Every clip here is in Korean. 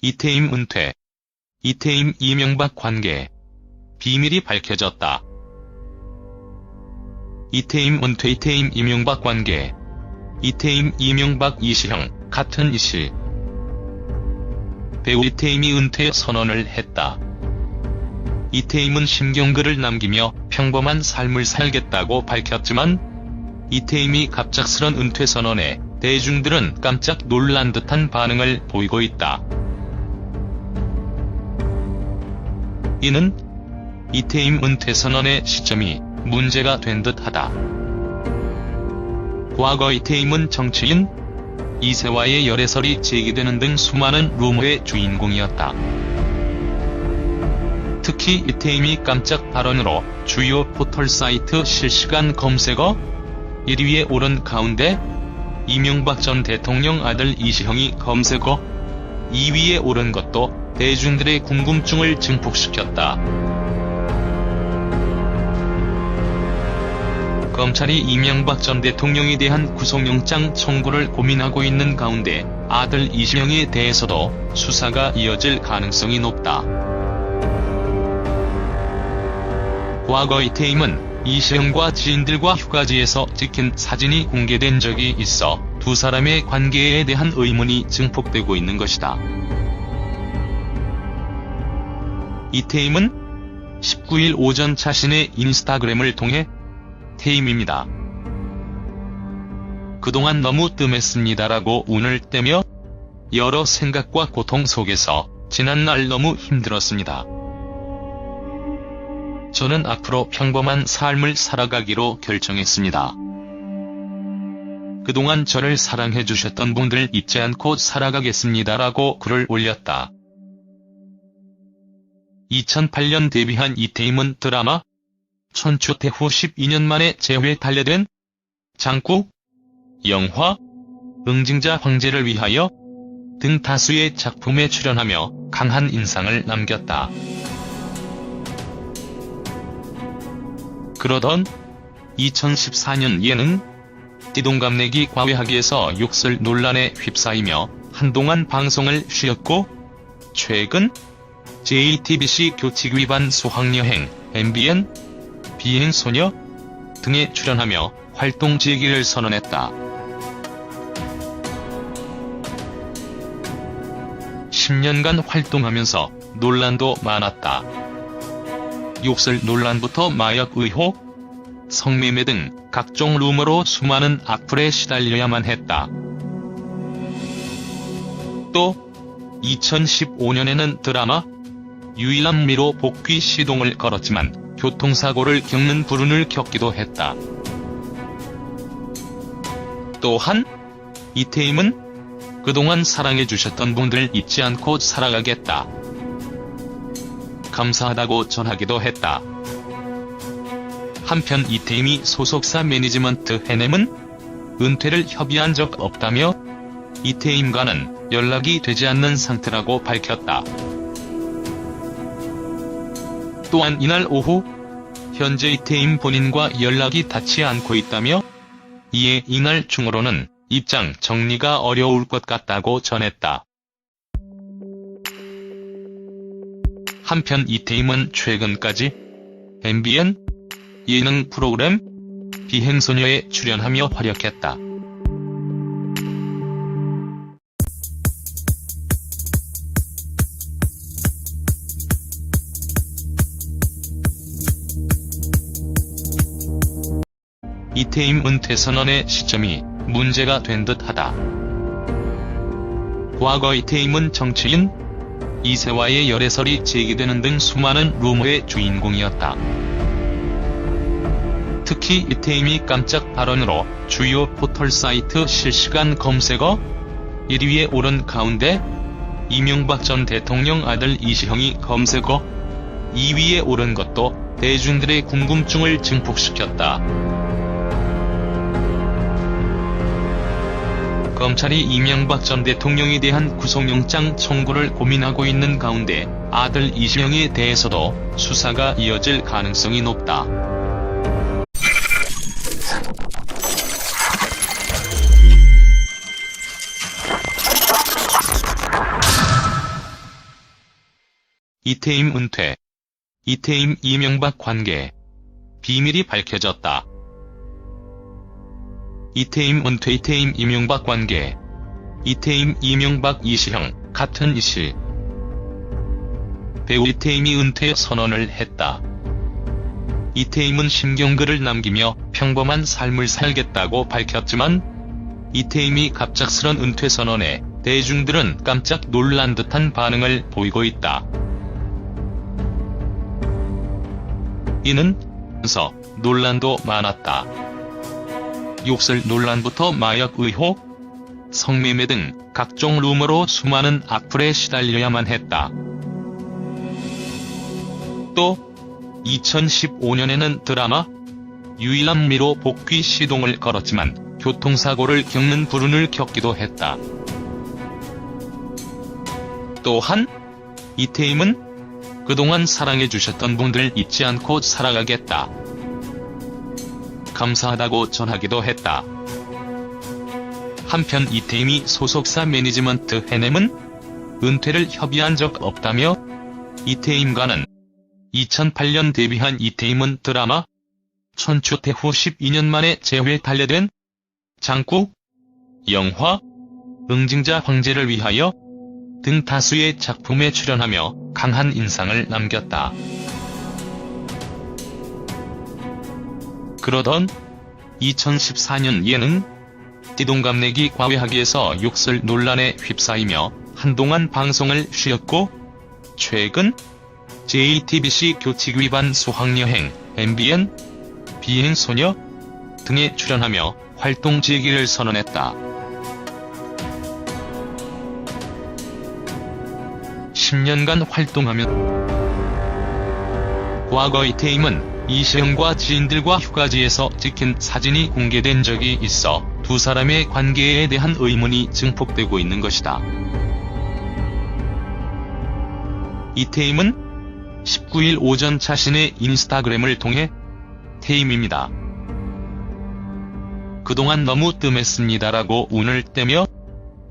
이태임 은퇴. 이태임 이명박 관계. 비밀이 밝혀졌다. 이태임 은퇴. 이태임 이명박 관계. 이태임 이명박 이시형, 같은 이실. 배우 이태임이 은퇴 선언을 했다. 이태임은 심경글을 남기며 평범한 삶을 살겠다고 밝혔지만 이태임이 갑작스런 은퇴 선언에 대중들은 깜짝 놀란 듯한 반응을 보이고 있다. 이는 이태임 은퇴 선언의 시점이 문제가 된 듯하다. 과거 이태임은 정치인 이세와의 열애설이 제기되는 등 수많은 루머의 주인공이었다. 특히 이태임이 깜짝 발언으로 주요 포털사이트 실시간 검색어 1위에 오른 가운데 이명박 전 대통령 아들 이시형이 검색어 2위에 오른 것도 대중들의 궁금증을 증폭시켰다. 검찰이 이명박 전 대통령에 대한 구속영장 청구를 고민하고 있는 가운데 아들 이시형에 대해서도 수사가 이어질 가능성이 높다. 과거 이태임은 이시형과 지인들과 휴가지에서 찍힌 사진이 공개된 적이 있어 두 사람의 관계에 대한 의문이 증폭되고 있는 것이다. 이태임은 19일 오전 자신의 인스타그램을 통해 태임입니다. 그동안 너무 뜸했습니다라고 운을 떼며 여러 생각과 고통 속에서 지난날 너무 힘들었습니다. 저는 앞으로 평범한 삶을 살아가기로 결정했습니다. 그동안 저를 사랑해주셨던 분들 잊지 않고 살아가겠습니다라고 글을 올렸다. 2008년 데뷔한 이태임은 드라마 천추태 후 12년 만에 재회달려된 장국, 영화, 응징자 황제를 위하여 등 다수의 작품에 출연하며 강한 인상을 남겼다. 그러던 2014년 예능 띠동갑내기 과외하기에서 욕설 논란에 휩싸이며 한동안 방송을 쉬었고 최근 JTBC 교칙 위반 수학여행, MBN, 비행소녀 등에 출연하며 활동 재개를 선언했다. 10년간 활동하면서 논란도 많았다. 욕설 논란부터 마약 의혹, 성매매 등 각종 루머로 수많은 악플에 시달려야만 했다. 또 2015년에는 드라마 유일남미로 복귀 시동을 걸었지만 교통사고를 겪는 불운을 겪기도 했다. 또한 이태임은 그동안 사랑해주셨던 분들 잊지 않고 살아가겠다. 감사하다고 전하기도 했다. 한편 이태임이 소속사 매니지먼트 해냄은 은퇴를 협의한 적 없다며 이태임과는 연락이 되지 않는 상태라고 밝혔다. 또한 이날 오후 현재 이태임 본인과 연락이 닿지 않고 있다며 이에 이날 중으로는 입장 정리가 어려울 것 같다고 전했다. 한편 이태임은 최근까지 MBN 예능 프로그램 비행소녀에 출연하며 활약했다. 이태임 은퇴 선언의 시점이 문제가 된 듯하다. 과거 이태임은 정치인 이세와의 열애설이 제기되는 등 수많은 루머의 주인공이었다. 특히 이태임이 깜짝 발언으로 주요 포털사이트 실시간 검색어 1위에 오른 가운데 이명박 전 대통령 아들 이시형이 검색어 2위에 오른 것도 대중들의 궁금증을 증폭시켰다. 검찰이 이명박 전 대통령에 대한 구속영장 청구를 고민하고 있는 가운데 아들 이시형에 대해서도 수사가 이어질 가능성이 높다. 이태임 은퇴. 이태임 이명박 관계. 비밀이 밝혀졌다. 이태임 은퇴. 이태임 이명박 관계. 이태임 이명박 이시형, 같은 이시. 배우 이태임이 은퇴 선언을 했다. 이태임은 심경글을 남기며 평범한 삶을 살겠다고 밝혔지만 이태임이 갑작스런 은퇴 선언에 대중들은 깜짝 놀란 듯한 반응을 보이고 있다. 이는 서 논란도 많았다. 욕설 논란부터 마약 의혹, 성매매 등 각종 루머로 수많은 악플에 시달려야만 했다. 또 2015년에는 드라마 유일남미로 복귀 시동을 걸었지만 교통사고를 겪는 불운을 겪기도 했다. 또한 이태임은 그동안 사랑해주셨던 분들 잊지 않고 살아가겠다. 감사하다고 전하기도 했다. 한편 이태임이 소속사 매니지먼트 해냄은 은퇴를 협의한 적 없다며 이태임과는 2008년 데뷔한 이태임은 드라마 천추태 후 12년 만에 재회달려된 장국, 영화, 응징자 황제를 위하여 등 다수의 작품에 출연하며 강한 인상을 남겼다. 그러던 2014년 예능 띠동갑내기 과외하기에서 욕설 논란에 휩싸이며 한동안 방송을 쉬었고 최근 JTBC 교칙 위반 수학여행, MBN, 비행소녀 등에 출연하며 활동 재개를 선언했다. 10년간 활동하며 과거 이태임은 이시형과 지인들과 휴가지에서 찍힌 사진이 공개된 적이 있어 두 사람의 관계에 대한 의문이 증폭되고 있는 것이다. 이태임은 19일 오전 자신의 인스타그램을 통해 태임입니다. 그동안 너무 뜸했습니다라고 운을 떼며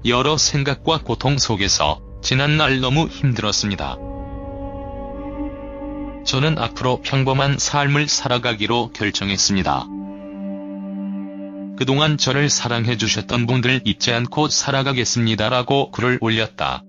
여러 생각과 고통 속에서 지난날 너무 힘들었습니다. 저는 앞으로 평범한 삶을 살아가기로 결정했습니다. 그동안 저를 사랑해주셨던 분들 잊지 않고 살아가겠습니다라고 글을 올렸다.